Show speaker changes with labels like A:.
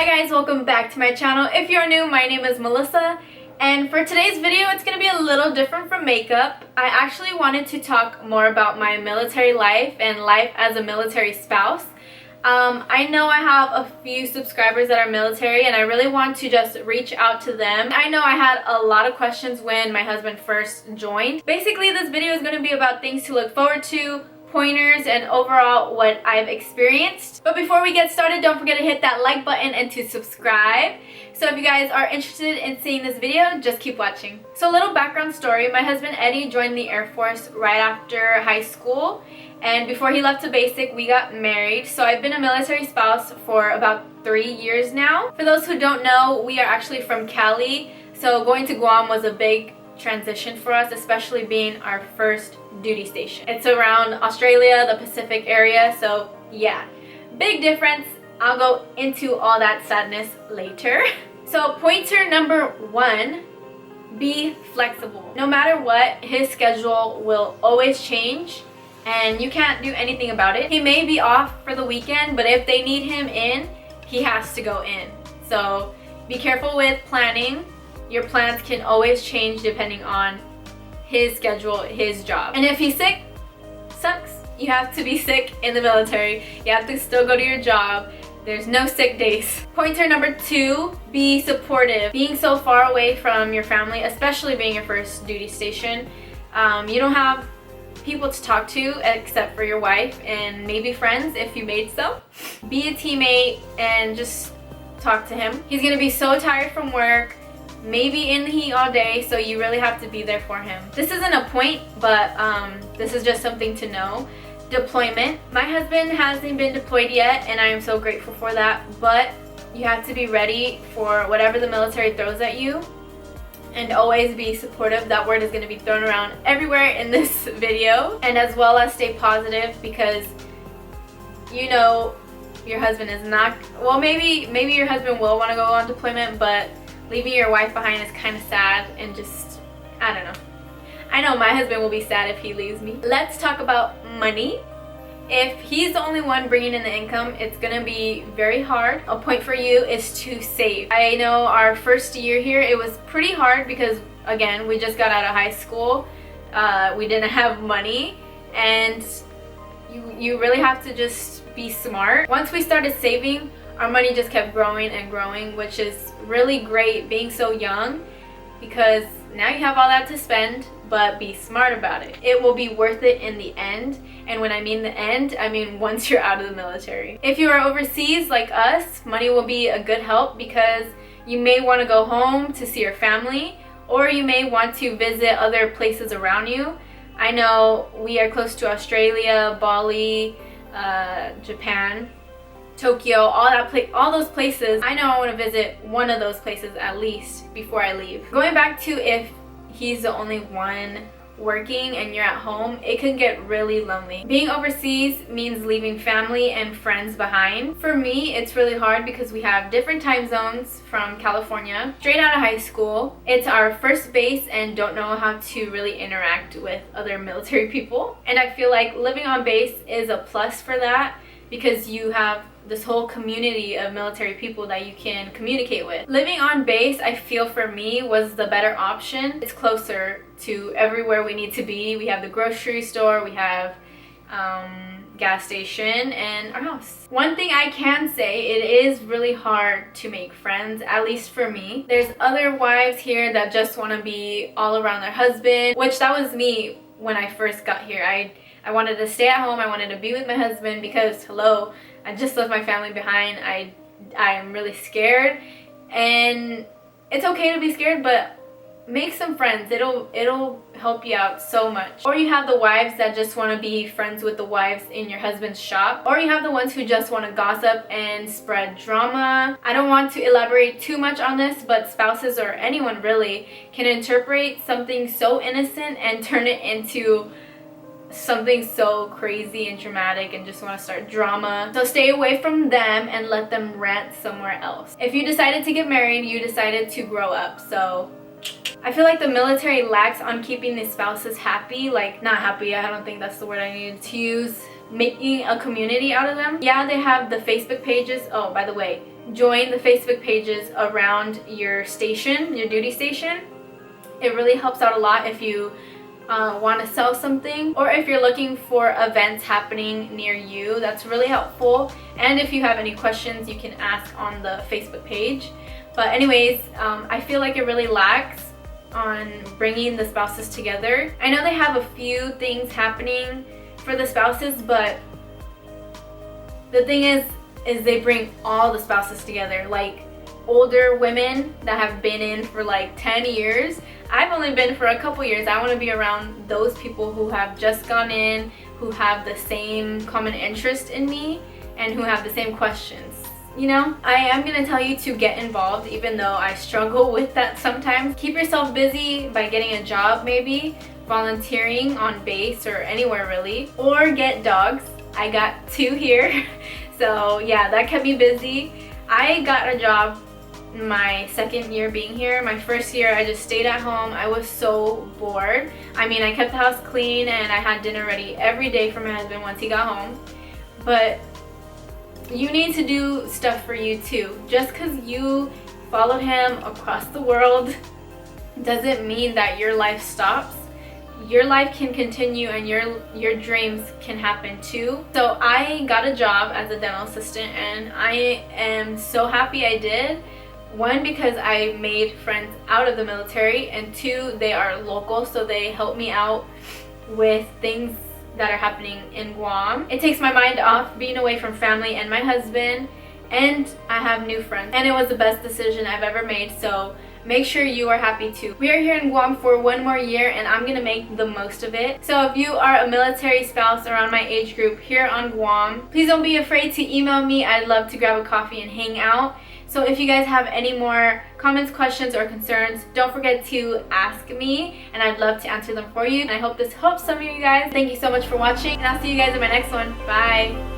A: Hi guys, welcome back to my channel. If you're new, my name is Melissa, and for today's video it's going to be a little different from makeup. I actually wanted to talk more about my military life and life as a military spouse. I know I have a few subscribers that are military and I really want to just reach out to them. I know I had a lot of questions when my husband first joined. Basically, this video is going to be about things to look forward to, pointers, and overall what I've experienced. But before we get started, don't forget to hit that like button and to subscribe. So if you guys are interested in seeing this video, just keep watching. So a little background story. My husband Eddie joined the Air Force right after high school, and before he left to basic, we got married. So I've been a military spouse for about 3 years now. For those who don't know, we are actually from Cali, so going to Guam was a big transition for us, especially being our first duty station. It's around Australia, the Pacific area, so yeah, big difference. I'll go into all that sadness later. So pointer number 1, be flexible. No matter what, his schedule will always change and you can't do anything about it. He may be off for the weekend, but if they need him in, he has to go in. So be careful with planning. Your plans can always change depending on his schedule, his job. And if he's sick, sucks. You have to be sick in the military. You have to still go to your job. There's no sick days. Pointer number 2, be supportive. Being so far away from your family, especially being your first duty station, you don't have people to talk to except for your wife and maybe friends if you made some. Be a teammate and just talk to him. He's gonna be so tired from work, maybe in the heat all day, so you really have to be there for him. This isn't a point, but this is just something to know. Deployment. My husband hasn't been deployed yet and I am so grateful for that, but you have to be ready for whatever the military throws at you and always be supportive. That word is going to be thrown around everywhere in this video, and as well as stay positive, because you know your husband is not, well, maybe your husband will want to go on deployment, but leaving your wife behind is kind of sad, and just, I don't know. I know my husband will be sad if he leaves me. Let's talk about money. If he's the only one bringing in the income, it's gonna be very hard. A point for you is to save. I know our first year here, it was pretty hard because, again, we just got out of high school. We didn't have money, and you really have to just be smart. Once we started saving, our money just kept growing and growing, which is really great being so young, because now you have all that to spend, but be smart about it. It will be worth it in the end. And when I mean the end, I mean once you're out of the military. If you are overseas like us, money will be a good help, because you may want to go home to see your family, or you may want to visit other places around you. I know we are close to Australia, Bali, Japan, Tokyo, all those places. I know I want to visit one of those places at least before I leave. Going back to if he's the only one working and you're at home, it can get really lonely. Being overseas means leaving family and friends behind. For me, it's really hard because we have different time zones from California. Straight out of high school, it's our first base and don't know how to really interact with other military people. And I feel like living on base is a plus for that, because you have this whole community of military people that you can communicate with. Living on base, I feel for me, was the better option. It's closer to everywhere we need to be. We have the grocery store, we have gas station, and our house. One thing I can say, it is really hard to make friends, at least for me. There's other wives here that just want to be all around their husband, which that was me when I first got here. I wanted to stay at home. I wanted to be with my husband because, hello, I just left my family behind. I am really scared, and it's okay to be scared, but make some friends. It'll help you out so much. Or you have the wives that just want to be friends with the wives in your husband's shop, or you have the ones who just want to gossip and spread drama. I don't want to elaborate too much on this, but spouses, or anyone really, can interpret something so innocent and turn it into something so crazy and dramatic and just want to start drama. So stay away from them and let them rant somewhere else. If you decided to get married, you decided to grow up. So I feel like the military lacks on keeping the spouses happy. Like, not happy, I don't think that's the word I needed to use. Making a community out of them. Yeah, they have the Facebook pages. Oh, by the way, join the Facebook pages around your station, your duty station. It really helps out a lot if you want to sell something, or if you're looking for events happening near you. That's really helpful. And if you have any questions, you can ask on the Facebook page. But anyways, I feel like it really lacks on bringing the spouses together. I know they have a few things happening for the spouses, but the thing is they bring all the spouses together. Like older women that have been in for like 10 years. I've only been for a couple years. I want to be around those people who have just gone in, who have the same common interest in me, and who have the same questions. You know, I am going to tell you to get involved, even though I struggle with that sometimes. Keep yourself busy by getting a job, maybe volunteering on base or anywhere really, or get dogs. I got 2 here. So yeah, that kept me busy. I got a job my second year being here. My first year I just stayed at home. I was so bored. I mean, I kept the house clean and I had dinner ready every day for my husband once he got home. But you need to do stuff for you too. Just because you followed him across the world doesn't mean that your life stops. Your life can continue and your dreams can happen too. So I got a job as a dental assistant and I am so happy I did. 1, because I made friends out of the military, and 2, they are local, so they help me out with things that are happening in Guam. It takes my mind off being away from family and my husband, and I have new friends. And it was the best decision I've ever made, so make sure you are happy too. We are here in Guam for 1 more year and I'm gonna make the most of it. So if you are a military spouse around my age group here on Guam, please don't be afraid to email me. I'd love to grab a coffee and hang out. So if you guys have any more comments, questions, or concerns, don't forget to ask me and I'd love to answer them for you. And I hope this helps some of you guys. Thank you so much for watching and I'll see you guys in my next one. Bye!